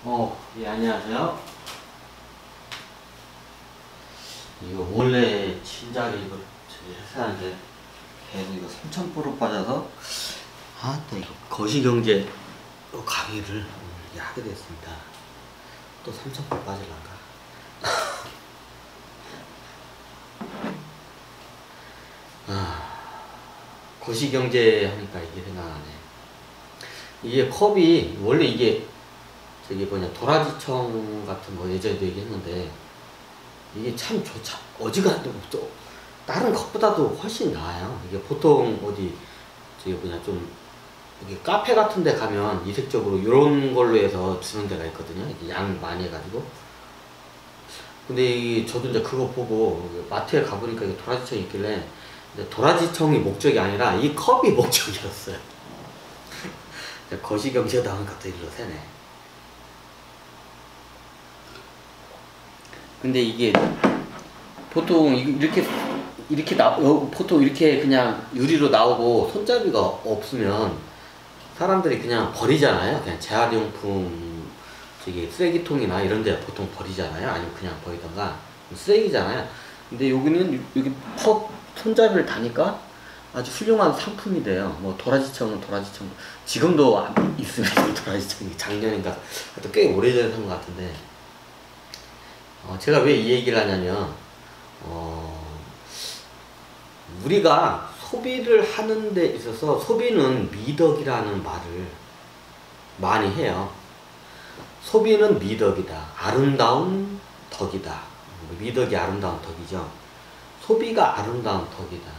예, 안녕하세요. 이거 원래 진작에 이거 저기 했었는데 계속 이거 3,000% 빠져서 또 이거 거시경제 강의를 오늘 하게 됐습니다. 또 3,000% 빠질란가? 거시경제 하니까 이게 생각나네. 이게 컵이 원래 이게 저기 뭐냐 도라지청 같은 거 예전에도 얘기했는데 이게 참 좋죠. 어지간하면 또 다른 컵보다도 훨씬 나아요. 이게 보통 어디 저기 뭐냐 좀 여기 카페 같은 데 가면 이색적으로 이런 걸로 해서 주는 데가 있거든요. 이게 양 많이 해가지고. 근데 저도 이제 그거 보고 마트에 가보니까 이게 도라지청이 있길래 도라지청이 목적이 아니라 이 컵이 목적이었어요. 거시경제도 하는 것도 일로 새네. 근데 이게 보통 보통 이렇게 그냥 유리로 나오고 손잡이가 없으면 사람들이 그냥 버리잖아요. 그냥 재활용품 저기 쓰레기통이나 이런 데 보통 버리잖아요. 아니면 그냥 버리던가 쓰레기잖아요. 근데 여기는 여기 손잡이를 다니까 아주 훌륭한 상품이 돼요. 뭐 도라지청은 도라지청 지금도 있습니다. 도라지청이 작년인가 또 꽤 오래전에 산 것 같은데 제가 왜 이 얘기를 하냐면 우리가 소비를 하는 데 있어서 소비는 미덕이라는 말을 많이 해요. 소비는 미덕이다. 아름다운 덕이다. 미덕이 아름다운 덕이죠. 소비가 아름다운 덕이다.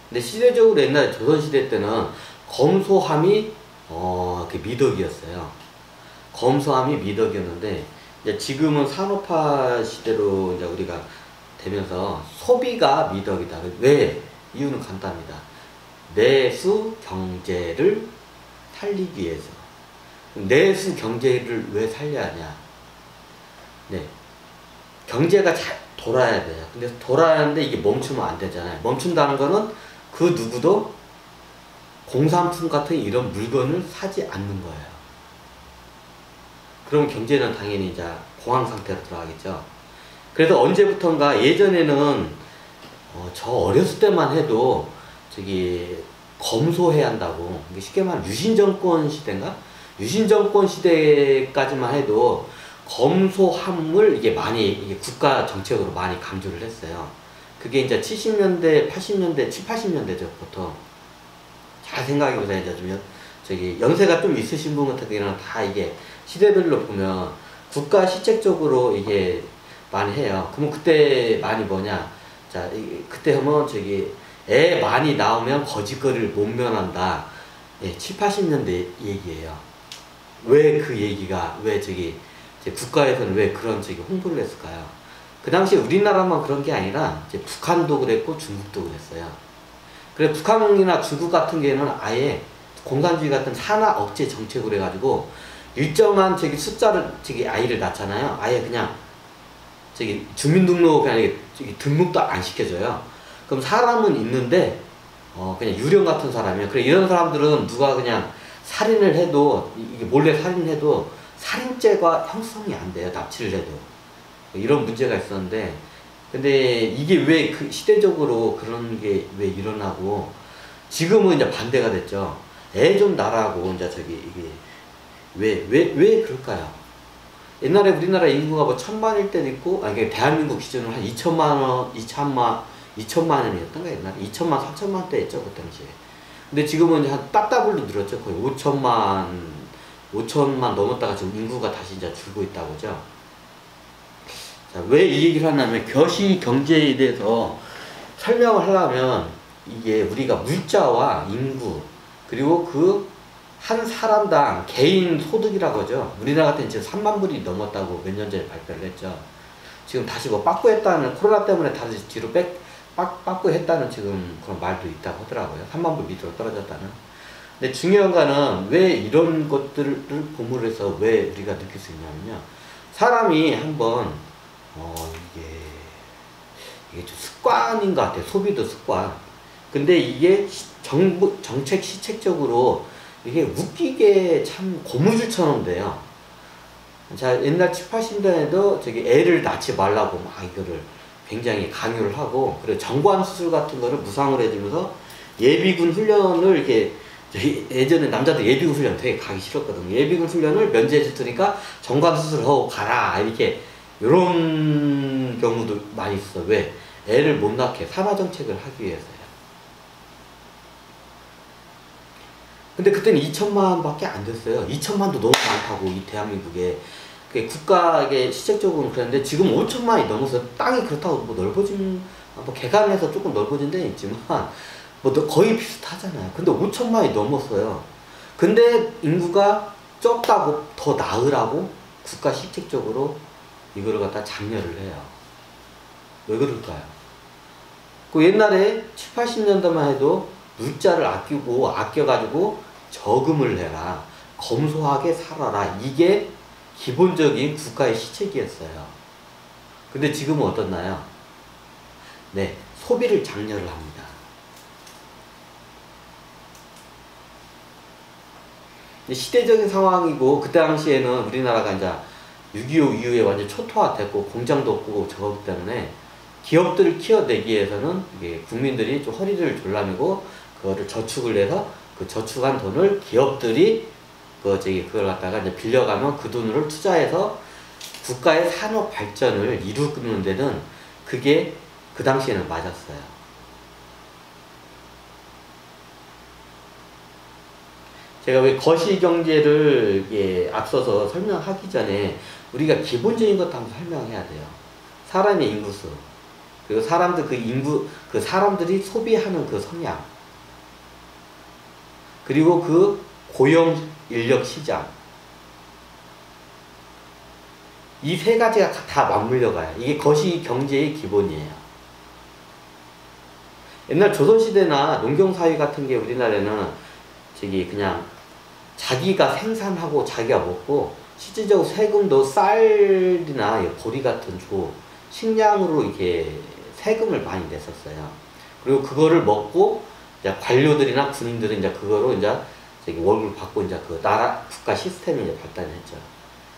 근데 시대적으로 옛날에 조선시대 때는 검소함이 미덕이었어요. 검소함이 미덕이었는데 이제 지금은 산업화 시대로 이제 우리가 되면서 소비가 미덕이다. 왜? 이유는 간단합니다. 내수 경제를 살리기 위해서. 내수 경제를 왜 살려야 하냐? 네. 경제가 잘 돌아야 돼요. 근데 돌아야 하는데 이게 멈추면 안 되잖아요. 멈춘다는 거는 그 누구도 공산품 같은 이런 물건을 사지 않는 거예요. 그럼 경제는 당연히 이제 공황 상태로 들어가겠죠. 그래서 언제부턴가 예전에는 저 어렸을 때만 해도 저기 검소해야 한다고, 쉽게 말하면 유신정권 시대인가? 유신정권 시대까지만 해도 검소함을 이게 많이 이게 국가 정책으로 많이 강조를 했어요. 그게 이제 70년대, 80년대, 7, 80년대죠, 보통. 잘 생각해보세요. 이제 좀 저기 연세가 좀 있으신 분 같은 경우는 다 이게 시대별로 보면 국가 시책적으로 이게 많이 해요. 그러면 그때 많이 뭐냐? 자, 그때 하면 저기 애 많이 나오면 거짓거리를 못 면한다. 예, 7, 80년대 얘기예요. 왜 그 얘기가 왜 저기 국가에서는 왜 그런 저기 홍보를 했을까요? 그 당시에 우리나라만 그런 게 아니라 이제 북한도 그랬고 중국도 그랬어요. 그래 북한이나 중국 같은 경우는 아예 공산주의 같은 산화 억제 정책으로 해가지고 일정한 저기 숫자를 저기 아이를 낳잖아요. 아예 그냥 저기 주민등록 아니 저기 등록도 안 시켜줘요. 그럼 사람은 있는데 그냥 유령 같은 사람이에요. 그래 이런 사람들은 누가 그냥 살인을 해도 이게 몰래 살인해도 살인죄가 형성이 안 돼요. 납치를 해도 이런 문제가 있었는데 근데 이게 왜 그 시대적으로 그런 게 왜 일어나고 지금은 이제 반대가 됐죠. 애 좀 낳으라고 이제 저기 이게 왜 그럴까요? 옛날에 우리나라 인구가 뭐 1,000만일 때도 있고, 이게 대한민국 기준으로 한 2천만 원이었던가 옛날에 2천만, 3천만 대 했죠, 그 당시에. 근데 지금은 한 따따블로 늘었죠. 거의 5천만 넘었다가 지금 인구가 다시 이제 줄고 있다고 죠. 자, 왜 이 얘기를 하냐면 거시 경제에 대해서 설명을 하려면 이게 우리가 물자와 인구 그리고 그 한 사람당 개인 소득이라고 하죠. 우리나라 같은 지금 3만 불이 넘었다고 몇 년 전에 발표를 했죠. 지금 다시 뭐 빠꾸했다는 코로나 때문에 다시 뒤로 빠꾸했다는 지금 그런 말도 있다고 하더라고요. 3만 불 밑으로 떨어졌다는. 근데 중요한 거는 왜 이런 것들을 보물을 해서 왜 우리가 느낄 수 있냐면요. 사람이 한번 이게 좀 습관인 것 같아요. 소비도 습관. 근데 이게 정책 시책적으로 이게 웃기게 참 고무줄처럼 돼요. 자, 옛날 7, 80년대에도 저기 애를 낳지 말라고 막 이거를 굉장히 강요를 하고, 그리고 정관 수술 같은 거를 무상으로 해주면서 예비군 훈련을 이렇게, 예전에 남자들 예비군 훈련 되게 가기 싫었거든요. 예비군 훈련을 면제해 줬으니까 정관 수술하고 가라, 이렇게 이런 경우도 많이 있어. 왜? 애를 못 낳게 산화 정책을 하기 위해서요. 근데 그때는 2천만 밖에 안 됐어요. 2천만도 너무 많다고, 이 대한민국에. 국가에게 시책적으로는 그랬는데, 지금 5천만이 넘어서 땅이 그렇다고 뭐 넓어진, 뭐 개간해서 조금 넓어진 데는 있지만, 뭐 거의 비슷하잖아요. 근데 5천만이 넘었어요. 근데 인구가 적다고 더 나으라고 국가 시책적으로 이거를 갖다 장려를 해요. 왜 그럴까요? 그 옛날에 7, 80년대만 해도 물자를 아껴가지고 저금을 해라, 검소하게 살아라, 이게 기본적인 국가의 시책이었어요. 근데 지금은 어떻나요? 네, 소비를 장려를 합니다. 시대적인 상황이고, 그때 당시에는 우리나라가 이제 6.25 이후에 완전 초토화됐고 공장도 없고 저거기 때문에 기업들을 키워내기 위해서는 이게 국민들이 좀 허리를 졸라매고 그거를 저축을 해서 그 저축한 돈을 기업들이 그걸 갖다가 이제 빌려가면 그 돈을 투자해서 국가의 산업 발전을 이루는 데는 그게 그 당시에는 맞았어요. 제가 왜 거시경제를 앞서서 설명하기 전에 우리가 기본적인 것도 한번 설명해야 돼요. 사람의 인구수, 그리고 사람들이 소비하는 그 성향, 그리고 그 고용 인력 시장, 이 세 가지가 다 맞물려 가요. 이게 거시경제의 기본이에요. 옛날 조선시대나 농경사회 같은 게 우리나라에는 그냥 자기가 생산하고 자기가 먹고, 실질적으로 세금도 쌀이나 보리 같은 식량으로 이렇게 세금을 많이 냈었어요. 그리고 그거를 먹고 이제 관료들이나 군인들은 이제 그거로 이제 월급을 받고 이제 그 나라 국가 시스템이 이제 발달했죠.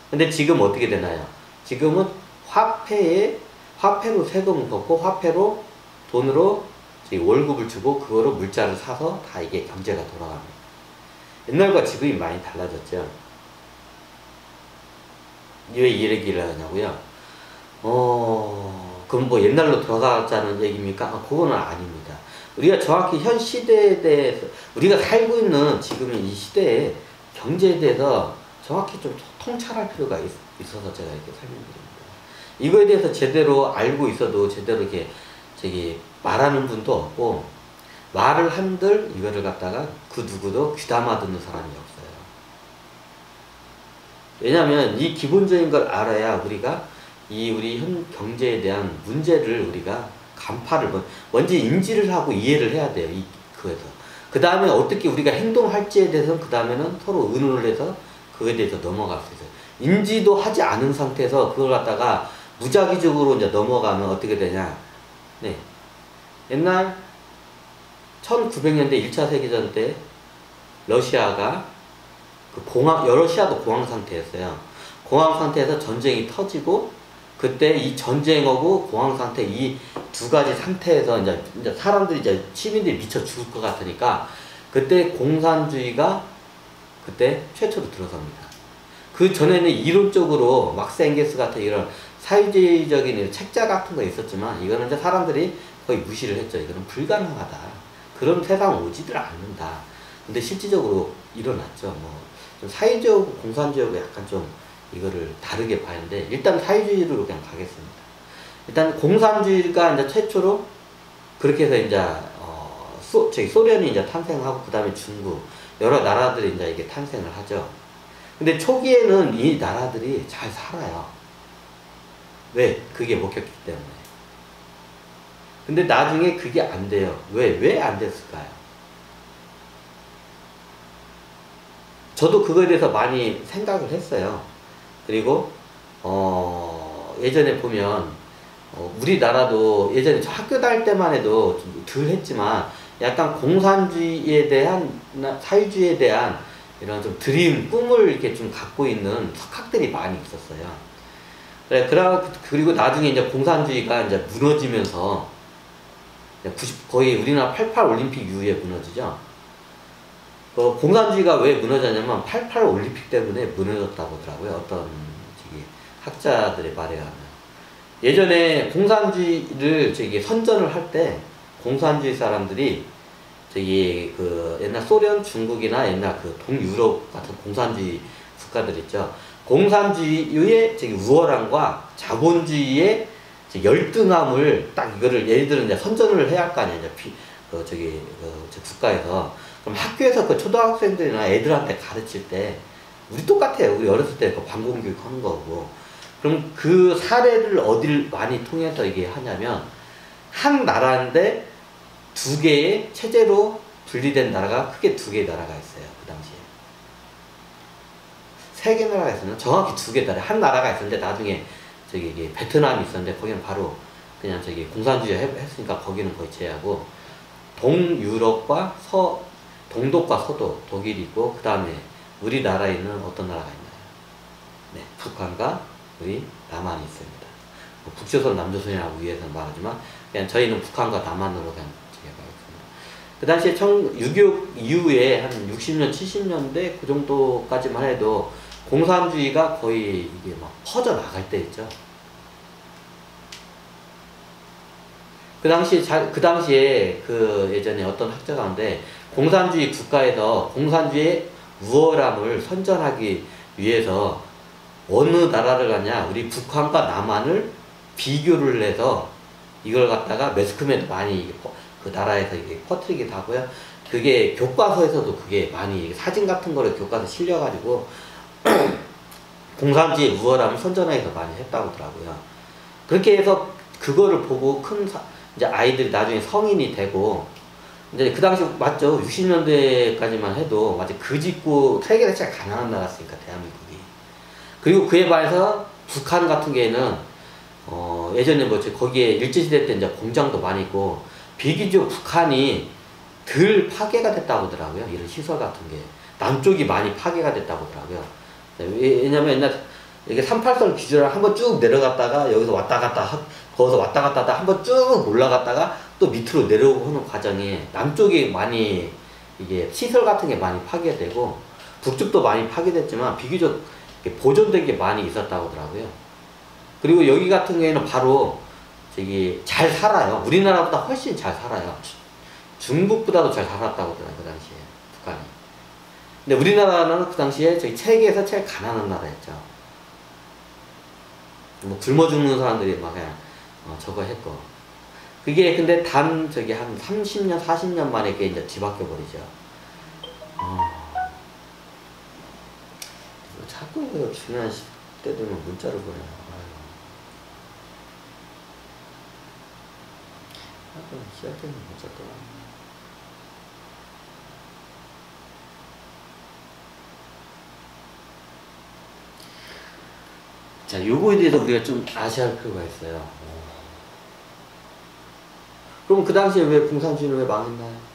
근데 지금 어떻게 되나요? 지금은 화폐로 세금을 걷고, 화폐로 돈으로 월급을 주고, 그거로 물자를 사서 다 이게 경제가 돌아갑니다. 옛날과 지금이 많이 달라졌죠. 왜 이 얘기를 하냐고요? 그럼 뭐 옛날로 돌아가자는 얘기입니까? 그거는 아닙니다. 우리가 정확히 현 시대에 대해서, 우리가 살고 있는 지금의 이 시대의 경제에 대해서 정확히 좀 통찰할 필요가 있어서 제가 이렇게 설명드립니다. 이거에 대해서 제대로 알고 있어도 제대로 이렇게 말하는 분도 없고, 말을 한들 이거를 갖다가 그 누구도 귀담아 듣는 사람이 없어요. 왜냐하면 이 기본적인 걸 알아야 우리가 우리 현 경제에 대한 문제를 우리가 간파를 먼저 인지를 하고 이해를 해야 돼요. 그에서 그 다음에 어떻게 우리가 행동할지에 대해서는 그 다음에는 서로 의논을 해서 그거에 대해서 넘어갈 수 있어요. 인지도 하지 않은 상태에서 그걸 갖다가 무작위적으로 이제 넘어가면 어떻게 되냐? 네, 옛날 1900년대 1차 세계전 때 러시아가 러시아도 공황 상태였어요. 공황 상태에서 전쟁이 터지고, 그때 이 전쟁하고 공황 상태, 이 두 가지 상태에서 이제 사람들이 시민들이 미쳐 죽을 것 같으니까 그때 공산주의가 그때 최초로 들어섭니다. 그 전에는 이론적으로 막스 엥겔스 같은 이런 사회주의적인 책자 같은 거 있었지만, 이거는 이제 사람들이 거의 무시를 했죠. 이거는 불가능하다. 그런 세상 오지를 않는다. 근데 실질적으로 일어났죠. 좀 사회주의하고 공산주의하고 약간 좀 이거를 다르게 봐야하는데, 일단 사회주의로 그냥 가겠습니다. 일단 공산주의가 이제 최초로 그렇게 해서 이제 소련이 이제 탄생하고, 그 다음에 중국, 여러 나라들이 이제 이게 탄생을 하죠. 근데 초기에는 이 나라들이 잘 살아요. 왜? 그게 먹혔기 때문에. 근데 나중에 그게 안 돼요. 왜 안 됐을까요? 저도 그거에 대해서 많이 생각을 했어요. 그리고 예전에 보면 우리나라도 예전에 저 학교 다닐 때만 해도 좀 덜 했지만, 약간 공산주의에 대한, 사회주의에 대한 이런 좀 드림, 꿈을 이렇게 좀 갖고 있는 석학들이 많이 있었어요. 그래, 그리고 나중에 이제 공산주의가 이제 무너지면서 거의 우리나라 88 올림픽 이후에 무너지죠. 공산주의가 왜 무너졌냐면 88 올림픽 때문에 무너졌다고 하더라고요. 어떤 학자들의 말에 의하면. 예전에 공산주의를 선전을 할 때 공산주의 사람들이 옛날 소련, 중국이나 옛날 동유럽 같은 공산주의 국가들 있죠. 공산주의의 우월함과 자본주의의 열등함을 딱 이거를 예를 들어 이제 선전을 해야 할 거 아니에요. 국가에서. 그럼 학교에서 초등학생들이나 애들한테 가르칠 때 우리 똑같아요. 우리 어렸을 때 반공교육 하는 거고. 그럼 그 사례를 어딜 많이 통해서 이게 하냐면 한 나라인데 두 개의 체제로 분리된 나라가 크게 두 개의 나라가 있어요. 그 당시에. 세 개 나라가 있었나? 정확히 두 개 나라. 한 나라가 있었는데 나중에 이게 베트남이 있었는데 거기는 바로 그냥 공산주의 했으니까 거기는 거의 제외하고 동유럽과 동독과 서도 독일이 있고 그 다음에 우리나라에는 어떤 나라가 있나요? 네, 북한과 우리 남한이 있습니다. 북조선, 남조선이라고 위에서는 말하지만 그냥 저희는 북한과 남한으로 그냥 그 당시에 6.25 이후에 한 60년, 70년대 그 정도까지만 해도 공산주의가 거의 이게 막 퍼져나갈 때 있죠. 그 당시에 예전에 어떤 학자가 하는데 공산주의 국가에서 공산주의의 우월함을 선전하기 위해서 어느 나라를 가냐, 우리 북한과 남한을 비교를 해서 이걸 갖다가 매스컴에도 많이 그 나라에서 이게 퍼뜨리기도 하고요. 그게 교과서에서도 그게 많이 사진 같은 거를 교과서 실려가지고 공산주의 우월함을 선전하기도 많이 했다고 하더라고요. 그렇게 해서 그거를 보고 이제 아이들이 나중에 성인이 되고 이제 그 당시 맞죠? 60년대까지만 해도 맞죠? 그 짓고 세계 자체가 가난한 나라였으니까 대한민국이. 그리고 그에 반해서 북한 같은 경우에는 예전에 거기에 일제시대 때 이제 공장도 많이 있고 비교적 북한이 덜 파괴가 됐다고 하더라고요. 이런 시설 같은 게. 남쪽이 많이 파괴가 됐다고 하더라고요. 왜냐면 옛날 이게 38선 기준을 한번 쭉 내려갔다가 여기서 왔다 갔다 거기서 왔다 갔다 하다 한번 쭉 올라갔다가 또 밑으로 내려오고 하는 과정에 남쪽이 많이 이게 시설 같은 게 많이 파괴되고 북쪽도 많이 파괴됐지만 비교적 보존된 게 많이 있었다고 하더라고요. 그리고 여기 같은 경우에는 바로 잘 살아요. 우리나라보다 훨씬 잘 살아요. 중국보다도 잘 살았다고 하더라고요. 그 당시에 북한이. 근데 우리나라는 그 당시에 세계에서 제일 가난한 나라였죠. 굶어 죽는 사람들이 막 그냥 저거 했고. 그게 근데 한 30년, 40년 만에 그게 이제 뒤바뀌어 버리죠. 자꾸 중요한 때 되면 문자를 보내요. 시작되는 문자 또. 자, 요거에 대해서 우리가 좀 아셔야 할 필요가 있어요. 그럼 그 당시에 왜 공산주의는 왜 망했나요?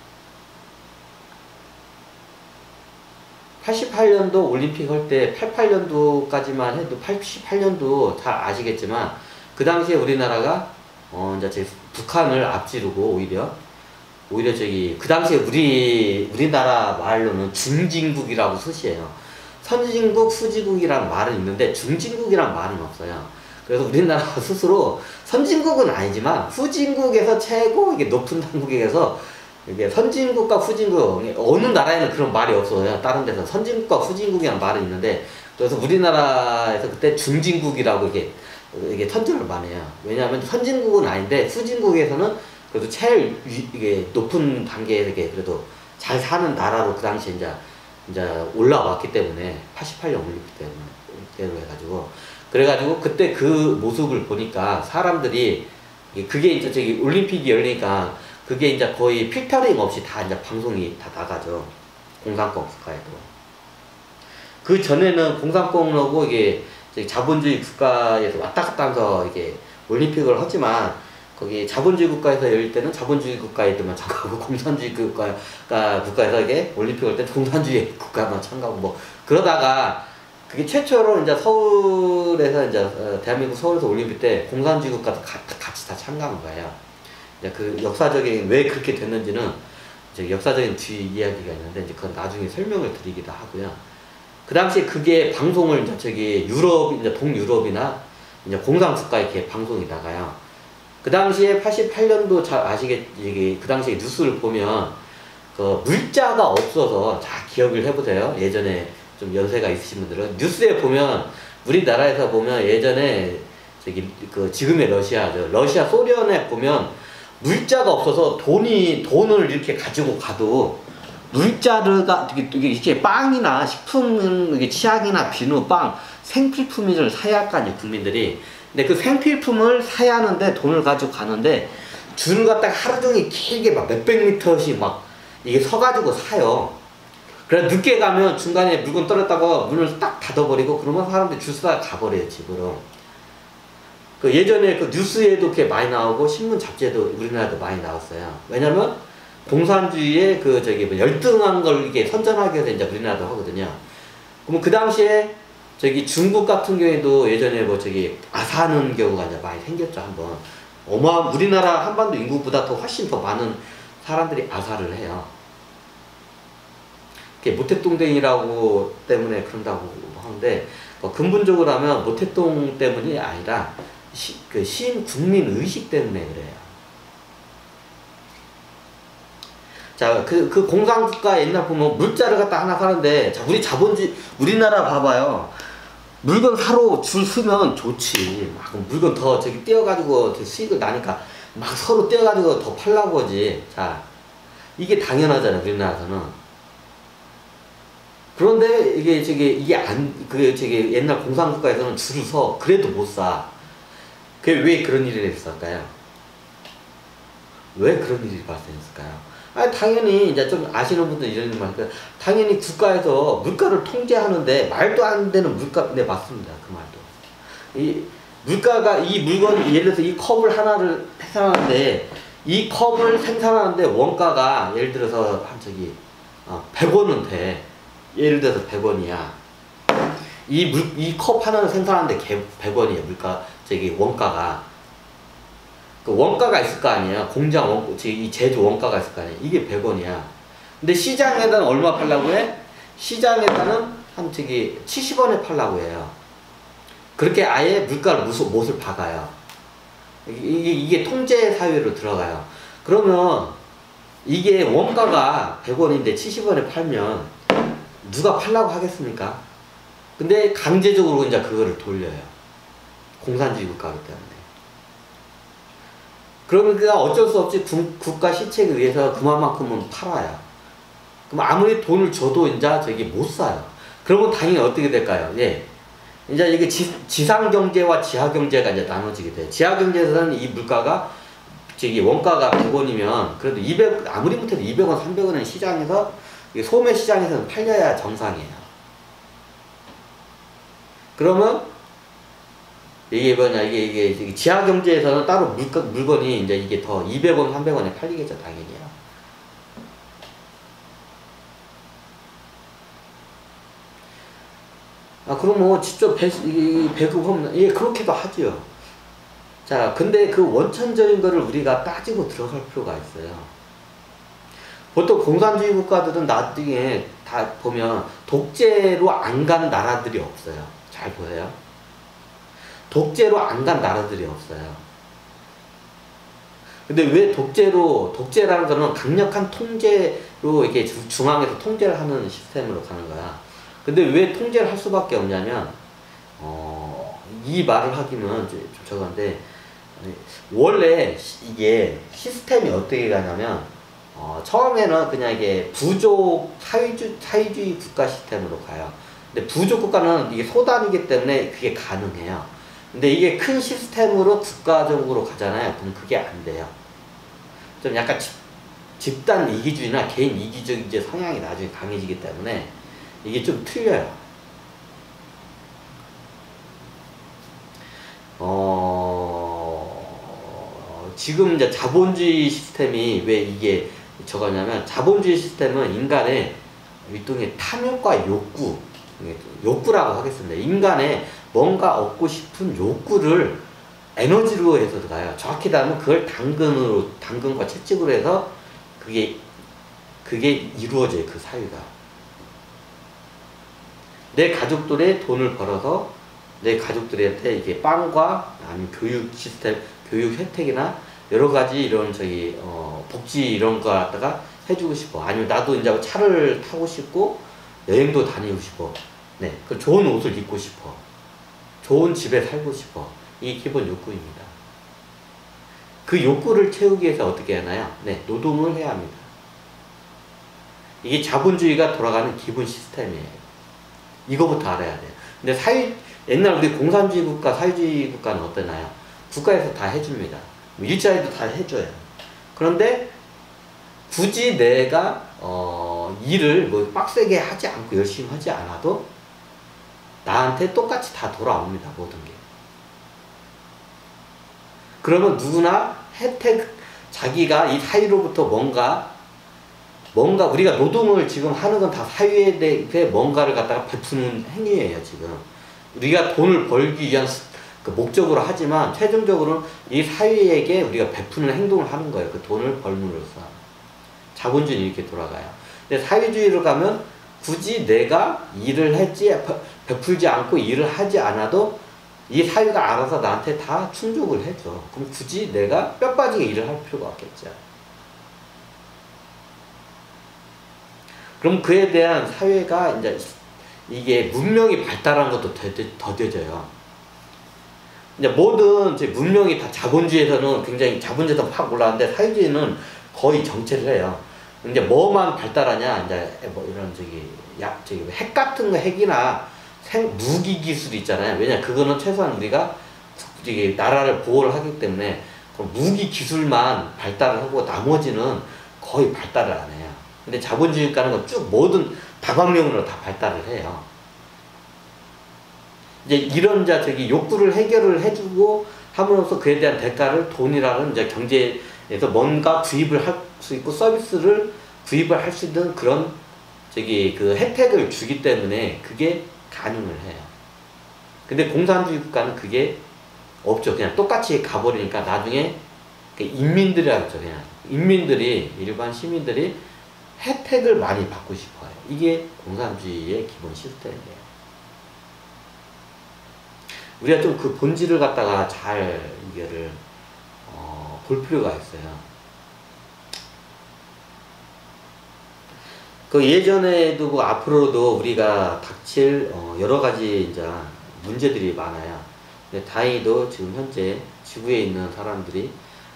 88년도 올림픽 할 때 88년도까지만 해도 88년도 잘 아시겠지만 그 당시에 우리나라가 이제 북한을 앞지르고 오히려 그 당시에 우리나라 말로는 중진국이라고 소시해요. 선진국, 후진국이란 말은 있는데 중진국이란 말은 없어요. 그래서 우리나라 스스로 선진국은 아니지만 후진국에서 최고 이게 높은 단국에서 이게 선진국과 후진국 어느 나라에는 그런 말이 없어요. 다른 데서 선진국과 후진국이란 말은 있는데 그래서 우리나라에서 그때 중진국이라고 이게 선전을 많이 해요. 왜냐하면 선진국은 아닌데 후진국에서는 그래도 제일 이게 높은 단계에 이게 그래도 잘 사는 나라로 그 당시에 이제 올라왔기 때문에 88년 올림픽 때로 해가지고 그래가지고 그때 그 모습을 보니까 사람들이 그게 이제 올림픽이 열리니까 그게 이제 거의 필터링 없이 다 이제 방송이 다 나가죠. 공산권 국가에도. 그 전에는 공산권하고 이게 자본주의 국가에서 왔다 갔다 하면서 이게 올림픽을 하지만 거기 자본주의 국가에서 열릴 때는 자본주의 국가 애들만 참가하고 공산주의 국가에서 이게 올림픽 올 때 공산주의 국가만 참가하고 뭐 그러다가 그게 최초로 이제 서울에서 이제 대한민국 서울에서 올림픽 때 공산주의 국가도 같이 다 참가한 거예요. 이제 그 역사적인 왜 그렇게 됐는지는 이제 역사적인 뒤 이야기가 있는데 이제 그건 나중에 설명을 드리기도 하고요. 그 당시에 그게 방송을 이제 저기 유럽 이제 동유럽이나 이제 공산 국가 이렇게 방송이 나가요. 그 당시에 88년도 잘 아시겠지. 그 당시에 뉴스를 보면 그 물자가 없어서 잘 기억을 해보세요. 예전에 좀 연세가 있으신 분들은 뉴스에 보면 우리나라에서 보면 예전에 저기 그 지금의 러시아 소련에 보면 물자가 없어서 돈을 이렇게 가지고 가도 물자가 이렇게 빵이나 식품 이게 치약이나 비누, 빵, 생필품을 사야 할 거 아니에요 국민들이. 근데 그 생필품을 사야 하는데 돈을 가지고 가는데 줄을 갖다가 하루 종일 길게 막 몇백 미터씩 막 이게 서가지고 사요. 그래 늦게 가면 중간에 물건 떨어졌다고 문을 딱 닫아버리고 그러면 사람들이 줄 서다가 가버려요 집으로. 그 예전에 그 뉴스에도 그게 많이 나오고 신문 잡지에도 우리나라도 많이 나왔어요. 왜냐면 공산주의의 그 저기 뭐 열등한 걸 이게 선전하기 위해서 이제 우리나라도 하거든요. 그러면 그 당시에 저기 중국 같은 경우에도 예전에 뭐 저기 아사하는 경우가 이제 많이 생겼죠 한번. 우리나라 한반도 인구보다 더 훨씬 더 많은 사람들이 아사를 해요. 그게 모태똥댕이라고 때문에 그런다고 하는데 근본적으로 하면 모태똥 때문이 아니라 그 시인 국민 의식 때문에 그래요. 자, 그 공산국가 옛날 보면 물자를 갖다 하나 사는데, 자, 우리나라 봐봐요. 물건 사러 줄 서면 좋지. 막 물건 더 저기 떼어가지고 수익을 나니까 막 서로 떼어가지고 더 팔라고 하지. 자, 이게 당연하잖아요, 우리나라에서는. 그런데 이게 옛날 공산국가에서는 줄을 서, 그래도 못 사. 그게 왜 그런 일이 있었을까요? 왜 그런 일이 발생했을까요? 당연히 이제 좀 아시는 분들 이런 말이니까 당연히 국가에서 물가를 통제하는데 말도 안 되는 물가. 네, 맞습니다. 그 말도. 이 물가가 이 물건 예를 들어서 이 컵을 하나를 생산하는데 이 컵을 생산하는데 원가가 예를 들어서 한 저기 100원은 돼. 예를 들어서 100원이야. 이 컵 하나를 생산하는데 100원이에요. 원가가. 그 원가가 있을 거 아니에요. 이 제조 원가가 있을 거 아니에요. 이게 100원이야. 근데 시장에다는 얼마 팔라고 해? 시장에다는 한 70원에 팔라고 해요. 그렇게 아예 물가를 못을 박아요. 이게 통제 사회로 들어가요. 그러면 이게 원가가 100원인데 70원에 팔면 누가 팔라고 하겠습니까? 근데 강제적으로 이제 그거를 돌려요. 공산주의 국가이기 때문에. 그러니까 어쩔 수 없이 국가 시책에 의해서 그만큼은 팔아요. 그럼 아무리 돈을 줘도 이제 못 사요. 그러면 당연히 어떻게 될까요? 예. 이제 이게 지상경제와 지하경제가 이제 나눠지게 돼요. 지하경제에서는 이 물가가, 원가가 100원이면 그래도 아무리 못해도 200원, 300원은 시장에서, 소매 시장에서는 팔려야 정상이에요. 그러면 이게 지하 경제에서는 따로 물건이 이제 이게 더 200원, 300원에 팔리겠죠, 당연히요. 그럼 뭐 직접 배급하면 그렇게도 하죠. 자, 근데 그 원천적인 거를 우리가 따지고 들어갈 필요가 있어요. 보통 공산주의 국가들은 나중에 다 보면 독재로 안 간 나라들이 없어요. 잘 보세요. 독재로 안 간 나라들이 없어요. 근데 왜 독재라는 거는 강력한 통제로 이게 중앙에서 통제를 하는 시스템으로 가는 거야. 근데 왜 통제를 할 수밖에 없냐면, 이 말을 하기는 좀 저건데, 원래 이게 시스템이 어떻게 가냐면, 처음에는 그냥 이게 부족 사회주의 국가 시스템으로 가요. 근데 부족 국가는 이게 소단이기 때문에 그게 가능해요. 근데 이게 큰 시스템으로 국가적으로 가잖아요. 그럼 그게 안 돼요. 좀 약간 집단 이기주의나 개인 이기적 이제 성향이 나중에 강해지기 때문에 이게 좀 틀려요. 지금 이제 자본주의 시스템이 왜 이게 저거냐면, 자본주의 시스템은 인간의 일종의 탐욕과 욕구라고 하겠습니다. 인간의 뭔가 얻고 싶은 욕구를 에너지로 해서 들어가요. 정확히 말하면 그걸 당근과 채찍으로 해서 그게 이루어져요. 그 사유가. 내 가족들의 돈을 벌어서 내 가족들한테 이게 빵과 아니면 교육 시스템, 교육 혜택이나 여러 가지 이런 복지 이런 거 갖다가 해주고 싶어. 아니면 나도 이제 차를 타고 싶고 여행도 다니고 싶어. 네, 그 좋은 옷을 입고 싶어. 좋은 집에 살고 싶어. 이게 기본 욕구입니다. 그 욕구를 채우기 위해서 어떻게 하나요? 네, 노동을 해야 합니다. 이게 자본주의가 돌아가는 기본 시스템이에요. 이거부터 알아야 돼요. 근데 옛날 우리 공산주의 국가, 사회주의 국가는 어떠나요? 국가에서 다 해줍니다. 일자리도 다 해줘요. 그런데 굳이 내가 일을 뭐 빡세게 하지 않고 열심히 하지 않아도 나한테 똑같이 다 돌아옵니다. 모든 게. 그러면 누구나 자기가 이 사회로부터 뭔가 우리가 노동을 지금 하는 건 다 사회에 대해 뭔가를 갖다가 베푸는 행위예요. 지금 우리가 돈을 벌기 위한 그 목적으로 하지만 최종적으로는 이 사회에게 우리가 베푸는 행동을 하는 거예요. 그 돈을 벌므로써. 자본주의는 이렇게 돌아가요. 근데 사회주의로 가면 굳이 내가 일을 베풀지 않고 일을 하지 않아도 이 사회가 알아서 나한테 다 충족을 해줘. 그럼 굳이 내가 뼈 빠지게 일을 할 필요가 없겠죠. 그럼 그에 대한 사회가 이제 이게 문명이 발달한 것도 더뎌져요. 이제 모든 문명이 다 자본주의에서는 굉장히 자본주의에서 확 올라왔는데 사회주의는 거의 정체를 해요. 이제 뭐만 발달하냐, 이제 뭐 이런 핵 같은 거, 핵이나 무기 기술 있잖아요. 왜냐, 그거는 최소한 우리가 나라를 보호를 하기 때문에 무기 기술만 발달을 하고 나머지는 거의 발달을 안 해요. 근데 자본주의 국가는 건 쭉 모든 다방면으로 다 발달을 해요. 이제 이런 욕구를 해결을 해주고 함으로써 그에 대한 대가를 돈이라는 이제 경제에서 뭔가 구입을 할 수 있고 서비스를 구입을 할 수 있는 그런 그 혜택을 주기 때문에 그게 가능을 해요. 근데 공산주의 국가는 그게 없죠. 그냥 똑같이 가버리니까 나중에 인민들이라고 했죠. 그냥 일반 시민들이 혜택을 많이 받고 싶어요. 이게 공산주의의 기본 시스템이에요. 우리가 좀 그 본질을 갖다가 잘 이거를 볼 필요가 있어요. 그 예전에도 뭐 앞으로도 우리가 닥칠 여러 가지 이제 문제들이 많아요. 근데 다행히도 지금 현재 지구에 있는 사람들이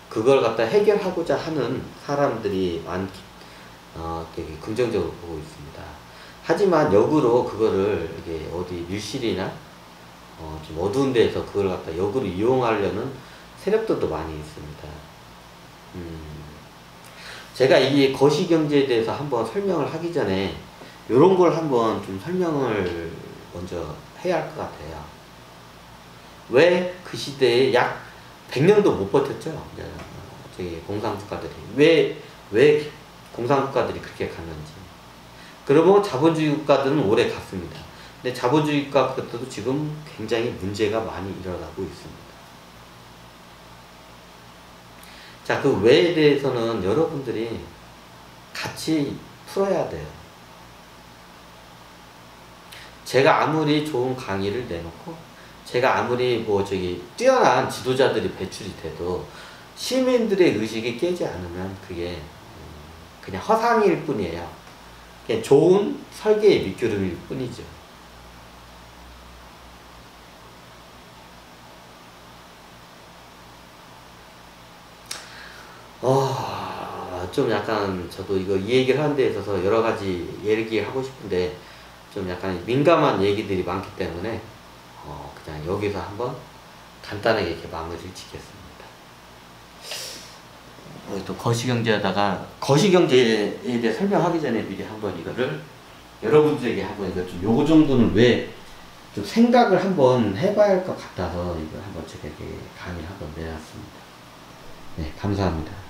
그걸 갖다 해결하고자 하는 사람들이 되게 긍정적으로 보고 있습니다. 하지만 역으로 그거를 이게 어디 밀실이나 좀 어두운 데에서 그걸 갖다 역으로 이용하려는 세력들도 많이 있습니다. 제가 이 거시경제에 대해서 한번 설명을 하기 전에 요런 걸 한번 좀 설명을 먼저 해야 할 것 같아요. 왜 그 시대에 약 100년도 못 버텼죠? 공산국가들이. 왜 공산국가들이 그렇게 갔는지. 그러면 자본주의 국가들은 오래 갔습니다. 근데 자본주의 국가들도 지금 굉장히 문제가 많이 일어나고 있습니다. 자, 그 왜에 대해서는 여러분들이 같이 풀어야 돼요. 제가 아무리 좋은 강의를 내놓고, 제가 아무리 뛰어난 지도자들이 배출이 돼도 시민들의 의식이 깨지 않으면 그게 그냥 허상일 뿐이에요. 그냥 좋은 설계의 밑그림일 뿐이죠. 좀 약간 저도 이 얘기를 하는 데 있어서 여러 가지 얘기를 하고 싶은데 좀 약간 민감한 얘기들이 많기 때문에 그냥 여기서 한번 간단하게 이렇게 마무리를 짓겠습니다. 또 거시경제에다가 거시경제에 대해 설명하기 전에 미리 한번 이거를 여러분들에게 한번 이거 좀 요거 정도는 왜 좀 생각을 한번 해봐야 할 것 같아서 이걸 한번 제가 이렇게 강의를 한번 내놨습니다. 네, 감사합니다.